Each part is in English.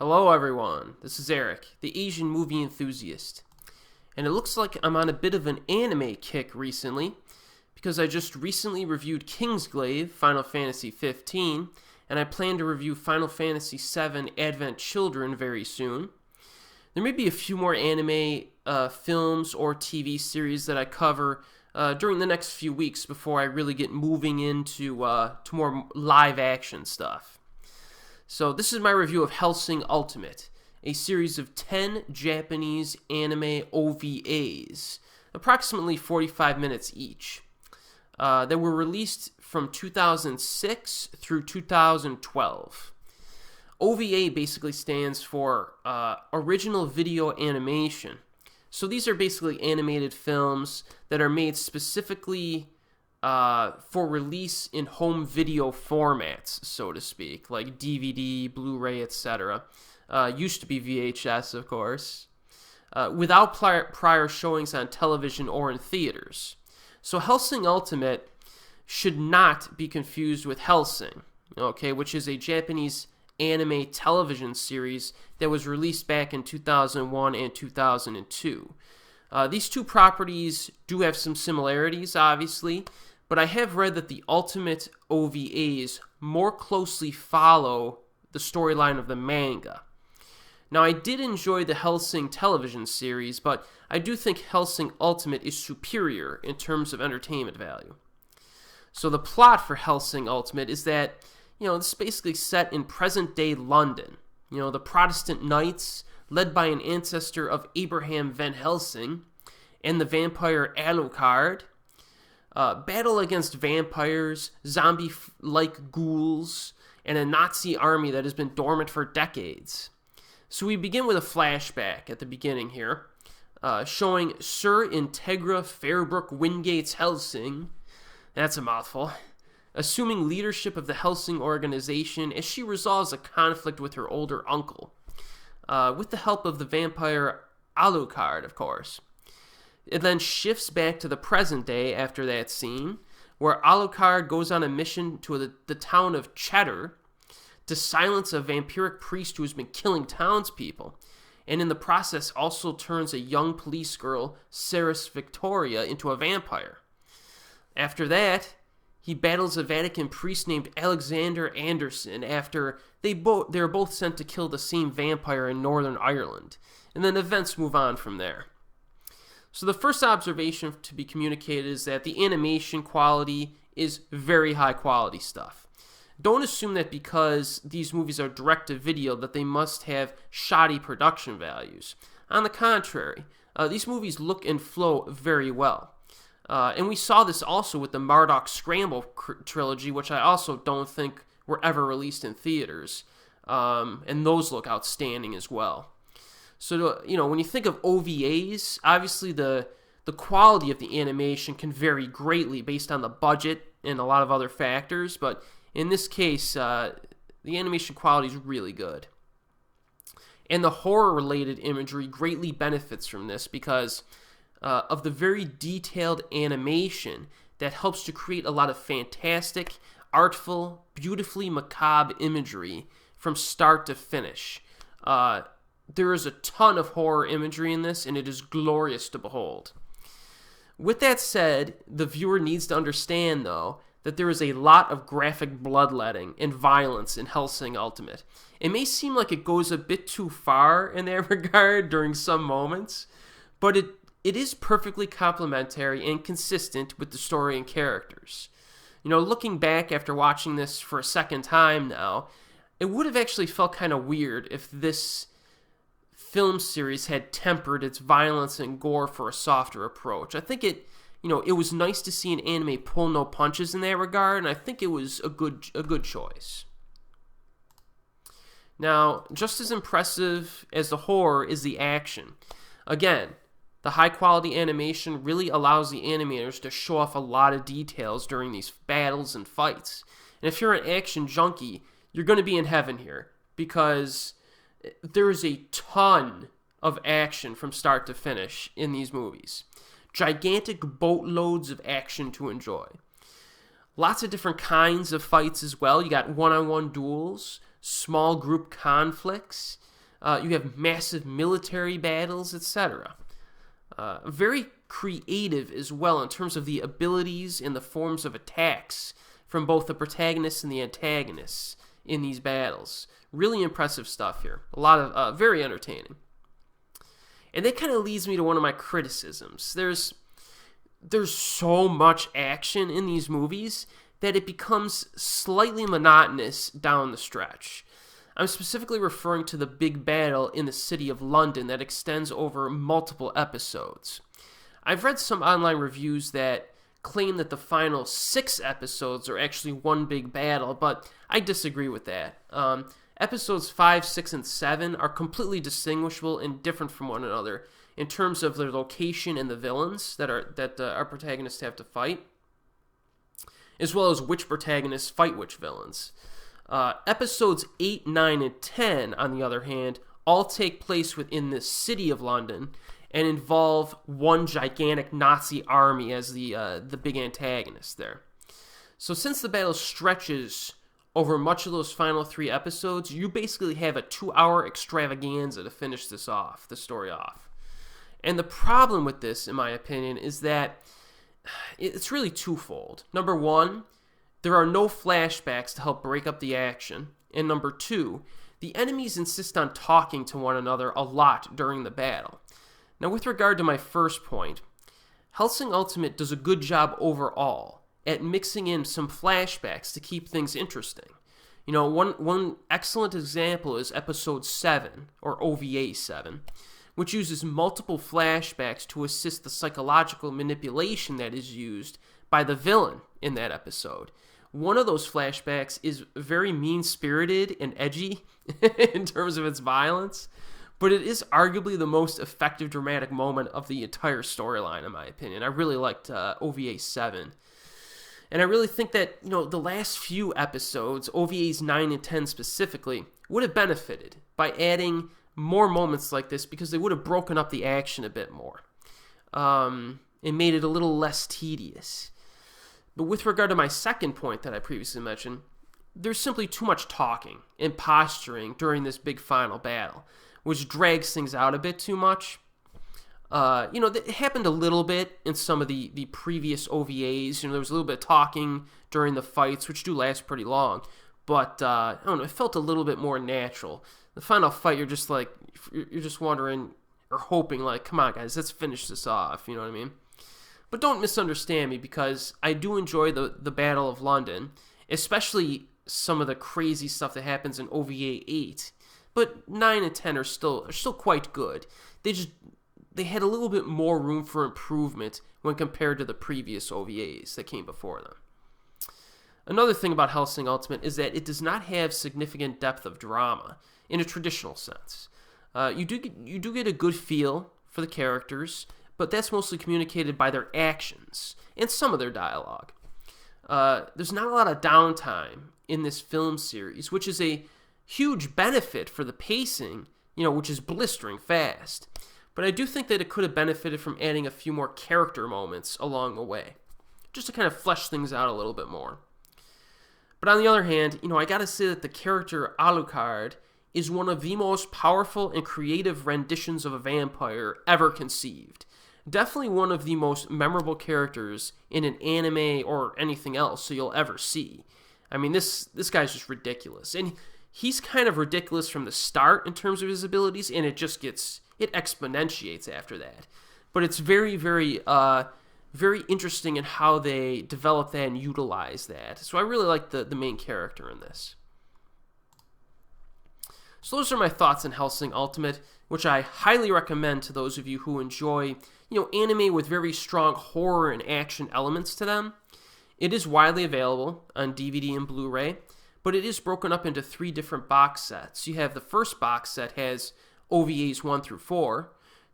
Hello everyone, this is Erik, the Asian movie enthusiast. And it looks like I'm on a bit of an anime kick recently, because I just recently reviewed Kingsglaive, Final Fantasy 15, and I plan to review Final Fantasy 7 Advent Children very soon. There may be a few more anime films or TV series that I cover during the next few weeks before I really get moving into to more live action stuff. So this is my review of Hellsing Ultimate, a series of 10 Japanese anime OVAs, approximately 45 minutes each, that were released from 2006 through 2012. OVA basically stands for Original Video Animation. So these are basically animated films that are made specifically for release in home video formats, so to speak, like DVD, Blu-ray, etc. Used to be VHS, of course, without prior showings on television or in theaters. So Hellsing Ultimate should not be confused with Hellsing, okay, which is a Japanese anime television series that was released back in 2001 and 2002. These two properties do have some similarities, obviously, but I have read that the Ultimate OVAs more closely follow the storyline of the manga. Now, I did enjoy the Hellsing television series, but I do think Hellsing Ultimate is superior in terms of entertainment value. So the plot for Hellsing Ultimate is that, it's basically set in present-day London. The Protestant Knights, led by an ancestor of Abraham Van Helsing, and the vampire Alucard, battle against vampires, zombie-like ghouls, and a Nazi army that has been dormant for decades. So we begin with a flashback at the beginning here, showing Sir Integra Fairbrook Wingates Hellsing, that's a mouthful, assuming leadership of the Hellsing organization as she resolves a conflict with her older uncle, with the help of the vampire Alucard, of course. It then shifts back to the present day after that scene, where Alucard goes on a mission to the town of Cheddar to silence a vampiric priest who has been killing townspeople, and in the process also turns a young police girl, Seras Victoria, into a vampire. After that, he battles a Vatican priest named Alexander Anderson after they are both sent to kill the same vampire in Northern Ireland, and then events move on from there. So the first observation to be communicated is that the animation quality is very high quality stuff. Don't assume that because these movies are direct-to-video that they must have shoddy production values. On the contrary, these movies look and flow very well. And we saw this also with the Marduk Scramble trilogy, which I also don't think were ever released in theaters. And those look outstanding as well. So, when you think of OVAs, obviously the quality of the animation can vary greatly based on the budget and a lot of other factors, but in this case, the animation quality is really good. And the horror-related imagery greatly benefits from this because of the very detailed animation that helps to create a lot of fantastic, artful, beautifully macabre imagery from start to finish. There is a ton of horror imagery in this, and it is glorious to behold. With that said, the viewer needs to understand, though, that there is a lot of graphic bloodletting and violence in Hellsing Ultimate. It may seem like it goes a bit too far in that regard during some moments, but it is perfectly complementary and consistent with the story and characters. Looking back after watching this for a second time now, it would have actually felt kind of weird if this film series had tempered its violence and gore for a softer approach. I think it was nice to see an anime pull no punches in that regard, and I think it was a good choice. Now, just as impressive as the horror is the action. Again, the high-quality animation really allows the animators to show off a lot of details during these battles and fights. And if you're an action junkie, you're going to be in heaven here, because there is a ton of action from start to finish in these movies. Gigantic boatloads of action to enjoy. Lots of different kinds of fights as well. You got one-on-one duels, small group conflicts, You have massive military battles, etc. Very creative as well in terms of the abilities and the forms of attacks from both the protagonists and the antagonists in these battles. Really impressive stuff here. A lot of very entertaining. And that kind of leads me to one of my criticisms. There's so much action in these movies that it becomes slightly monotonous down the stretch. I'm specifically referring to the big battle in the city of London that extends over multiple episodes. I've read some online reviews that claim that the final 6 episodes are actually one big battle, but I disagree with that. Episodes 5, 6, and 7 are completely distinguishable and different from one another in terms of their location and the villains that our protagonists have to fight, as well as which protagonists fight which villains. Episodes 8, 9, and 10, on the other hand, all take place within the city of London and involve one gigantic Nazi army as the big antagonist there. So since the battle stretches over much of those final 3 episodes, you basically have a 2-hour extravaganza to finish the story off. And the problem with this, in my opinion, is that it's really twofold. Number one, there are no flashbacks to help break up the action. And number 2, the enemies insist on talking to one another a lot during the battle. Now, with regard to my first point, Hellsing Ultimate does a good job overall at mixing in some flashbacks to keep things interesting. You know, one excellent example is Episode 7, or OVA 7, which uses multiple flashbacks to assist the psychological manipulation that is used by the villain in that episode. One of those flashbacks is very mean-spirited and edgy in terms of its violence, but it is arguably the most effective dramatic moment of the entire storyline, in my opinion. I really liked OVA 7. And I really think that, you know, the last few episodes, OVAs 9 and 10 specifically, would have benefited by adding more moments like this because they would have broken up the action a bit more and made it a little less tedious. But with regard to my second point that I previously mentioned, there's simply too much talking and posturing during this big final battle, which drags things out a bit too much. It happened a little bit in some of the previous OVAs. There was a little bit of talking during the fights, which do last pretty long. But, I don't know, it felt a little bit more natural. The final fight, you're just wondering or hoping, like, come on, guys, let's finish this off. You know what I mean? But don't misunderstand me, because I do enjoy the Battle of London, especially some of the crazy stuff that happens in OVA 8. But 9 and 10 are still quite good. They had a little bit more room for improvement when compared to the previous OVAs that came before them. Another thing about Hellsing Ultimate is that it does not have significant depth of drama in a traditional sense. You do get a good feel for the characters, but that's mostly communicated by their actions and some of their dialogue. There's not a lot of downtime in this film series, which is a huge benefit for the pacing, which is blistering fast. But I do think that it could have benefited from adding a few more character moments along the way, just to kind of flesh things out a little bit more. But on the other hand, I gotta say that the character Alucard is one of the most powerful and creative renditions of a vampire ever conceived. Definitely one of the most memorable characters in an anime or anything else so you'll ever see. I mean, this guy's just ridiculous. And he's kind of ridiculous from the start in terms of his abilities, and it exponentiates after that. But it's very, very, very interesting in how they develop that and utilize that. So I really like the main character in this. So those are my thoughts on Hellsing Ultimate, which I highly recommend to those of you who enjoy, anime with very strong horror and action elements to them. It is widely available on DVD and Blu-ray, but it is broken up into 3 different box sets. You have the first box set has OVAs 1 through 4,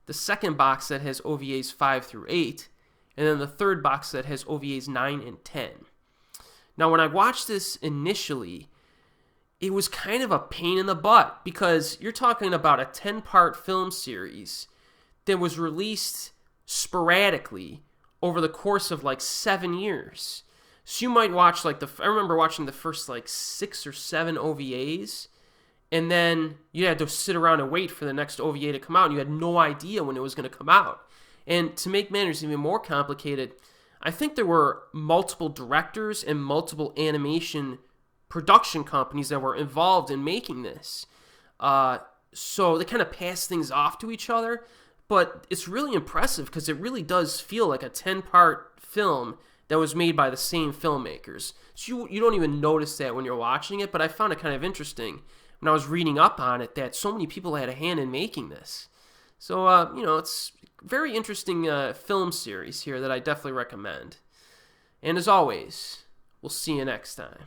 the second box set has OVAs 5 through 8, and then the third box set has OVAs 9 and 10. Now, when I watched this initially, it was kind of a pain in the butt, because you're talking about a 10-part film series that was released sporadically over the course of 7 years. So you might watch I remember watching the first 6 or 7 OVAs, and then you had to sit around and wait for the next OVA to come out, and you had no idea when it was going to come out. And to make matters even more complicated, I think there were multiple directors and multiple animation production companies that were involved in making this. So they kind of pass things off to each other, but it's really impressive because it really does feel like a 10-part film that was made by the same filmmakers. So you don't even notice that when you're watching it, but I found it kind of interesting when I was reading up on it that so many people had a hand in making this. So, it's a very interesting film series here that I definitely recommend. And as always, we'll see you next time.